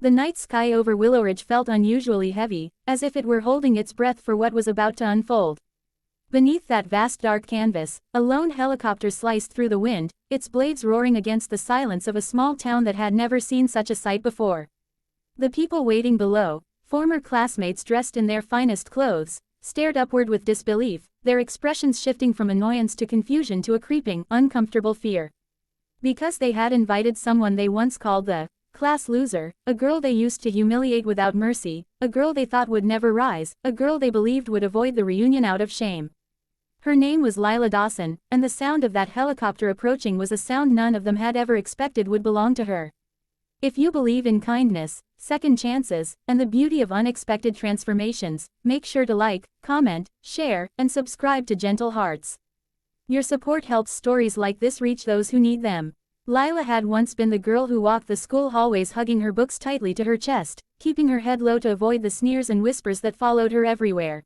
The night sky over Willow Ridge felt unusually heavy, as if it were holding its breath for what was about to unfold. Beneath that vast dark canvas, a lone helicopter sliced through the wind, its blades roaring against the silence of a small town that had never seen such a sight before. The people waiting below, former classmates dressed in their finest clothes, stared upward with disbelief, their expressions shifting from annoyance to confusion to a creeping, uncomfortable fear. Because they had invited someone they once called the class loser, a girl they used to humiliate without mercy, a girl they thought would never rise, a girl they believed would avoid the reunion out of shame. Her name was Lila Dawson, and the sound of that helicopter approaching was a sound none of them had ever expected would belong to her. If you believe in kindness, second chances, and the beauty of unexpected transformations, make sure to like, comment, share, and subscribe to Gentle Hearts. Your support helps stories like this reach those who need them. Lila had once been the girl who walked the school hallways hugging her books tightly to her chest, keeping her head low to avoid the sneers and whispers that followed her everywhere.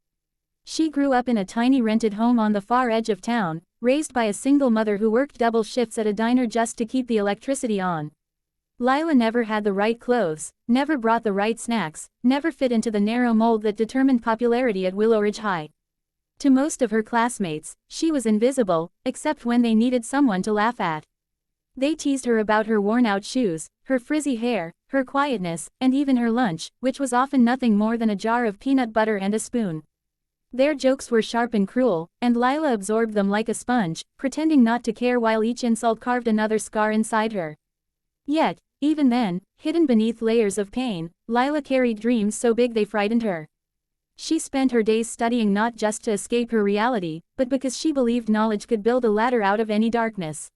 She grew up in a tiny rented home on the far edge of town, raised by a single mother who worked double shifts at a diner just to keep the electricity on. Lila never had the right clothes, never brought the right snacks, never fit into the narrow mold that determined popularity at Willow Ridge High. To most of her classmates, she was invisible, except when they needed someone to laugh at. They teased her about her worn-out shoes, her frizzy hair, her quietness, and even her lunch, which was often nothing more than a jar of peanut butter and a spoon. Their jokes were sharp and cruel, and Lila absorbed them like a sponge, pretending not to care while each insult carved another scar inside her. Yet, even then, hidden beneath layers of pain, Lila carried dreams so big they frightened her. She spent her days studying not just to escape her reality, but because she believed knowledge could build a ladder out of any darkness.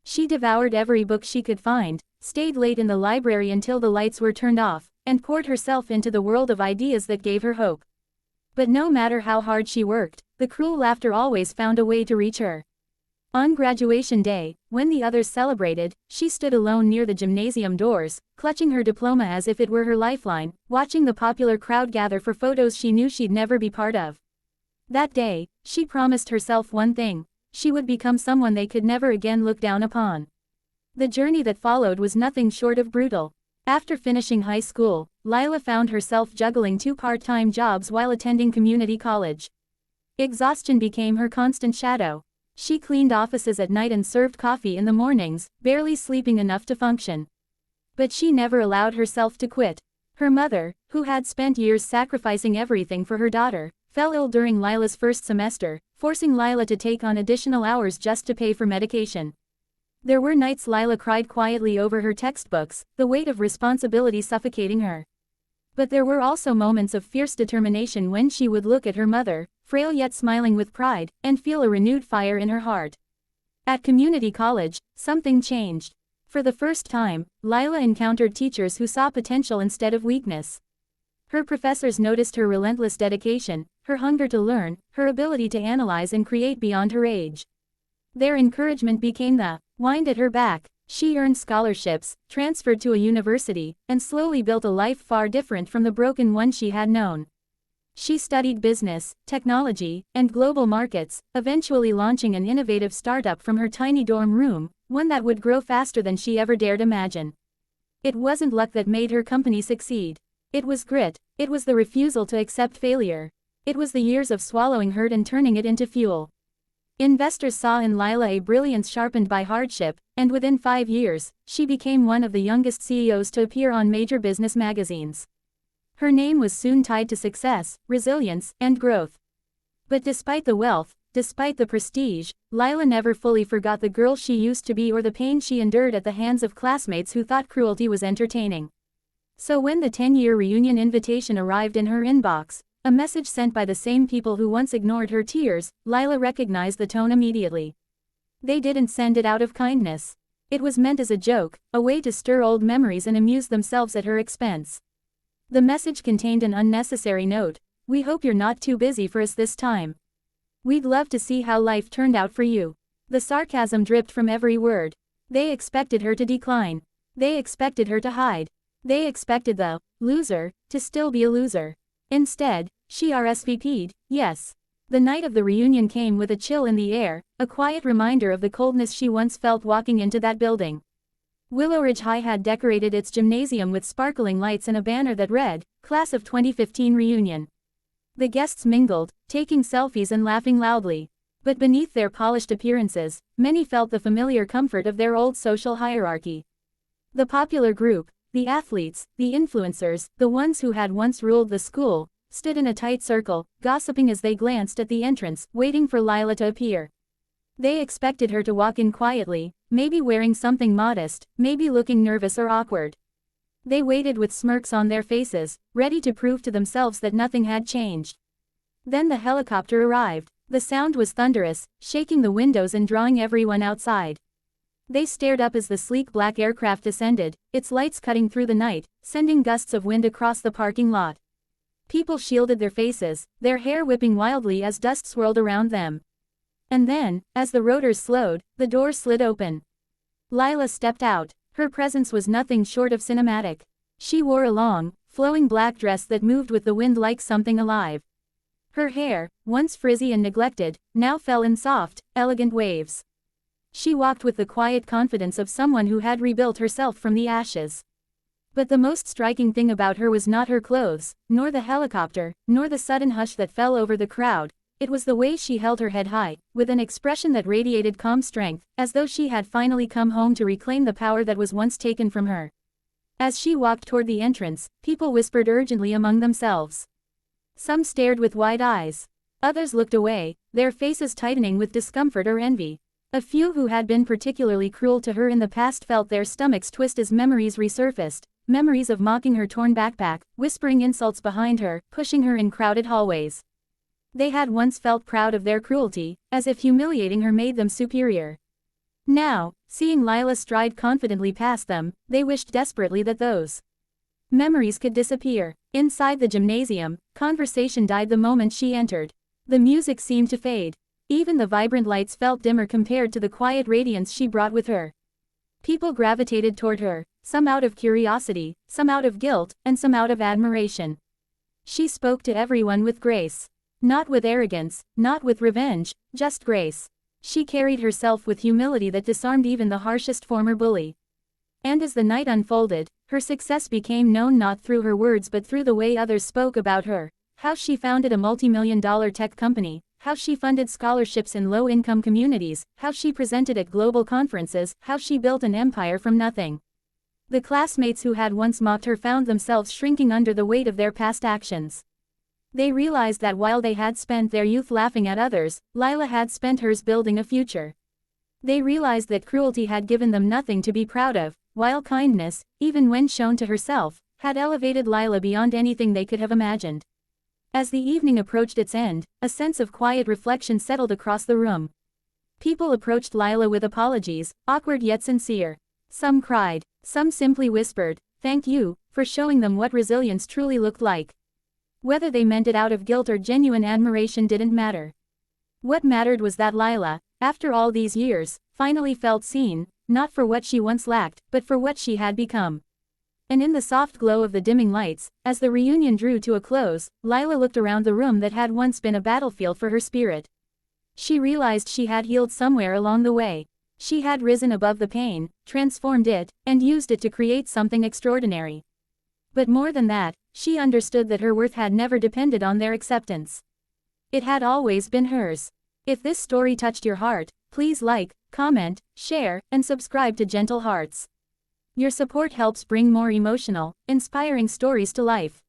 She devoured every book she could find, stayed late in the library until the lights were turned off, and poured herself into the world of ideas that gave her hope. But no matter how hard she worked, the cruel laughter always found a way to reach her. On graduation day, when the others celebrated, she stood alone near the gymnasium doors, clutching her diploma as if it were her lifeline, watching the popular crowd gather for photos she knew she'd never be part of. That day, she promised herself one thing: she would become someone they could never again look down upon. The journey that followed was nothing short of brutal. After finishing high school, Lila found herself juggling 2 part-time jobs while attending community college. Exhaustion became her constant shadow. She cleaned offices at night and served coffee in the mornings, barely sleeping enough to function. But she never allowed herself to quit. Her mother, who had spent years sacrificing everything for her daughter, fell ill during Lila's first semester, forcing Lila to take on additional hours just to pay for medication. There were nights Lila cried quietly over her textbooks, the weight of responsibility suffocating her. But there were also moments of fierce determination when she would look at her mother, frail yet smiling with pride, and feel a renewed fire in her heart. At community college, something changed. For the first time, Lila encountered teachers who saw potential instead of weakness. Her professors noticed her relentless dedication, her hunger to learn, her ability to analyze and create beyond her age. Their encouragement became the wind at her back. She earned scholarships, transferred to a university, and slowly built a life far different from the broken one she had known. She studied business, technology, and global markets, eventually launching an innovative startup from her tiny dorm room, one that would grow faster than she ever dared imagine. It wasn't luck that made her company succeed. It was grit. It was the refusal to accept failure. It was the years of swallowing hurt and turning it into fuel. Investors saw in Lila a brilliance sharpened by hardship, and within 5 years, she became one of the youngest CEOs to appear on major business magazines. Her name was soon tied to success, resilience, and growth. But despite the wealth, despite the prestige, Lila never fully forgot the girl she used to be or the pain she endured at the hands of classmates who thought cruelty was entertaining. So when the 10-year reunion invitation arrived in her inbox, a message sent by the same people who once ignored her tears, Lila recognized the tone immediately. They didn't send it out of kindness. It was meant as a joke, a way to stir old memories and amuse themselves at her expense. The message contained an unnecessary note: "We hope you're not too busy for us this time. We'd love to see how life turned out for you." The sarcasm dripped from every word. They expected her to decline. They expected her to hide. They expected the loser to still be a loser. Instead, she RSVP'd, yes. The night of the reunion came with a chill in the air, a quiet reminder of the coldness she once felt walking into that building. Willow Ridge High had decorated its gymnasium with sparkling lights and a banner that read, Class of 2015 Reunion. The guests mingled, taking selfies and laughing loudly. But beneath their polished appearances, many felt the familiar comfort of their old social hierarchy. The popular group, the athletes, the influencers, the ones who had once ruled the school, stood in a tight circle, gossiping as they glanced at the entrance, waiting for Lila to appear. They expected her to walk in quietly, maybe wearing something modest, maybe looking nervous or awkward. They waited with smirks on their faces, ready to prove to themselves that nothing had changed. Then the helicopter arrived. The sound was thunderous, shaking the windows and drawing everyone outside. They stared up as the sleek black aircraft descended, its lights cutting through the night, sending gusts of wind across the parking lot. People shielded their faces, their hair whipping wildly as dust swirled around them. And then, as the rotors slowed, the doors slid open. Lila stepped out. Her presence was nothing short of cinematic. She wore a long, flowing black dress that moved with the wind like something alive. Her hair, once frizzy and neglected, now fell in soft, elegant waves. She walked with the quiet confidence of someone who had rebuilt herself from the ashes. But the most striking thing about her was not her clothes, nor the helicopter, nor the sudden hush that fell over the crowd. It was the way she held her head high, with an expression that radiated calm strength, as though she had finally come home to reclaim the power that was once taken from her. As she walked toward the entrance, people whispered urgently among themselves. Some stared with wide eyes. Others looked away, their faces tightening with discomfort or envy. A few who had been particularly cruel to her in the past felt their stomachs twist as memories resurfaced, memories of mocking her torn backpack, whispering insults behind her, pushing her in crowded hallways. They had once felt proud of their cruelty, as if humiliating her made them superior. Now, seeing Lila stride confidently past them, they wished desperately that those memories could disappear. Inside the gymnasium, conversation died the moment she entered. The music seemed to fade. Even the vibrant lights felt dimmer compared to the quiet radiance she brought with her. People gravitated toward her, some out of curiosity, some out of guilt, and some out of admiration. She spoke to everyone with grace. Not with arrogance, not with revenge, just grace. She carried herself with humility that disarmed even the harshest former bully. And as the night unfolded, her success became known not through her words but through the way others spoke about her. How she founded a multi-million-dollar tech company, how she funded scholarships in low-income communities, how she presented at global conferences, how she built an empire from nothing. The classmates who had once mocked her found themselves shrinking under the weight of their past actions. They realized that while they had spent their youth laughing at others, Lila had spent hers building a future. They realized that cruelty had given them nothing to be proud of, while kindness, even when shown to herself, had elevated Lila beyond anything they could have imagined. As the evening approached its end, a sense of quiet reflection settled across the room. People approached Lila with apologies, awkward yet sincere. Some cried, some simply whispered, "Thank you," for showing them what resilience truly looked like. Whether they meant it out of guilt or genuine admiration didn't matter. What mattered was that Lila, after all these years, finally felt seen, not for what she once lacked, but for what she had become. And in the soft glow of the dimming lights, as the reunion drew to a close, Lila looked around the room that had once been a battlefield for her spirit. She realized she had healed somewhere along the way. She had risen above the pain, transformed it, and used it to create something extraordinary. But more than that, she understood that her worth had never depended on their acceptance. It had always been hers. If this story touched your heart, please like, comment, share, and subscribe to Gentle Hearts. Your support helps bring more emotional, inspiring stories to life.